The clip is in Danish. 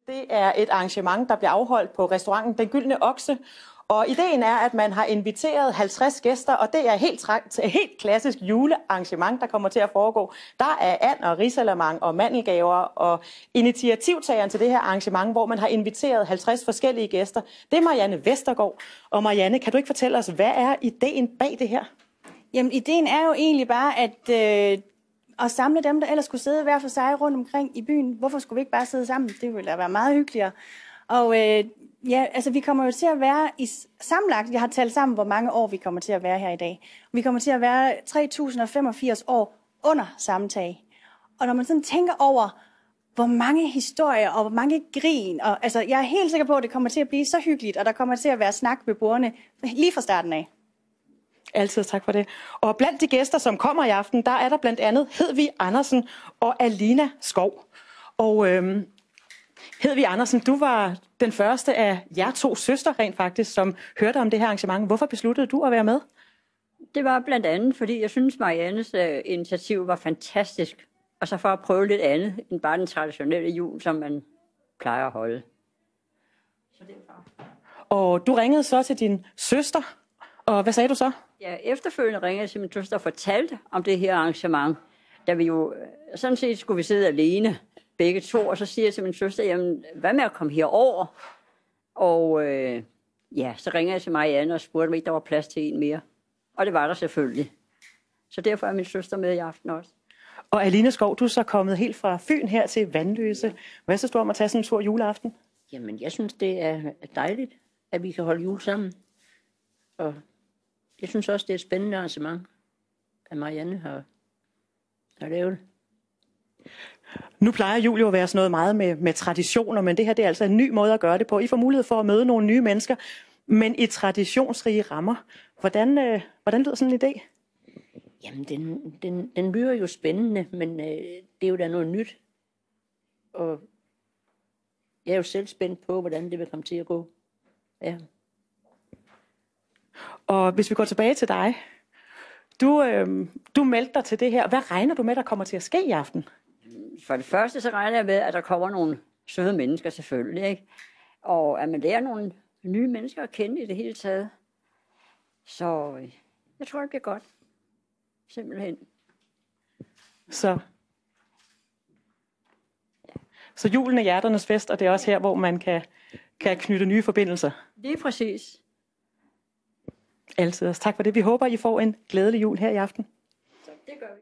Det er et arrangement, der bliver afholdt på restauranten Den Gyldne Okse. Og ideen er, at man har inviteret 50 gæster, og det er helt klassisk julearrangement, der kommer til at foregå. Der er and og risalamang og mandelgaver, og initiativtageren til det her arrangement, hvor man har inviteret 50 forskellige gæster, det er Marianne Vestergaard. Og Marianne, kan du ikke fortælle os, hvad er ideen bag det her? Jamen, ideen er jo egentlig bare, at samle dem, der ellers skulle sidde hver for sig rundt omkring i byen. Hvorfor skulle vi ikke bare sidde sammen? Det ville da være meget hyggeligere. Og ja, altså vi kommer jo til at være i sammenlagt, jeg har talt sammen, hvor mange år vi kommer til at være her i dag. Vi kommer til at være 3085 år under samme tag. Og når man sådan tænker over, hvor mange historier og hvor mange grin, og altså jeg er helt sikker på, at det kommer til at blive så hyggeligt, og der kommer til at være snak ved bordene lige fra starten af. Altid tak for det. Og blandt de gæster, som kommer i aften, der er der blandt andet Hedvig Andersen og Alina Skov. Og Hedvig Andersen, du var den første af jer to søstre rent faktisk, som hørte om det her arrangement. Hvorfor besluttede du at være med? Det var blandt andet, fordi jeg synes, Mariannes initiativ var fantastisk. Og så for at prøve lidt andet end bare den traditionelle jul, som man plejer at holde. Så og du ringede så til din søster, og hvad sagde du så? Ja, efterfølgende ringede jeg til min søster og fortalte om det her arrangement, da vi jo sådan set skulle vi sidde alene, begge to, og så siger jeg til min søster, jamen, hvad med at komme herover? Og ja, så ringer jeg til Marianne og spurgte, om ikke der var plads til en mere. Og det var der selvfølgelig. Så derfor er min søster med i aften også. Og Alina Skov, du er så kommet helt fra Fyn her til Vanløse. Hvad så står om at tage sådan en tur juleaften? Jamen, jeg synes, det er dejligt, at vi kan holde jul sammen. Og jeg synes også, det er et spændende arrangement, at Marianne har lavet. Nu plejer jul jo at være sådan noget meget med traditioner, men det her det er altså en ny måde at gøre det på. I får mulighed for at møde nogle nye mennesker, men i traditionsrige rammer. Hvordan lyder sådan en idé? Jamen, den lyder jo spændende, men det er jo da noget nyt. Og jeg er jo selv spændt på, hvordan det vil komme til at gå. Ja. Og hvis vi går tilbage til dig. Du meldte dig til det her. Hvad regner du med, der kommer til at ske i aften? For det første, så regner jeg med, at der kommer nogle søde mennesker selvfølgelig, ikke? Og at man lærer nogle nye mennesker at kende i det hele taget. Så jeg tror, det bliver godt. Simpelthen. Så julen er hjerternes fest, og det er også her, hvor man kan knytte nye forbindelser. Det er præcis. Altid. Tak for det. Vi håber, I får en glædelig jul her i aften. Så det gør vi.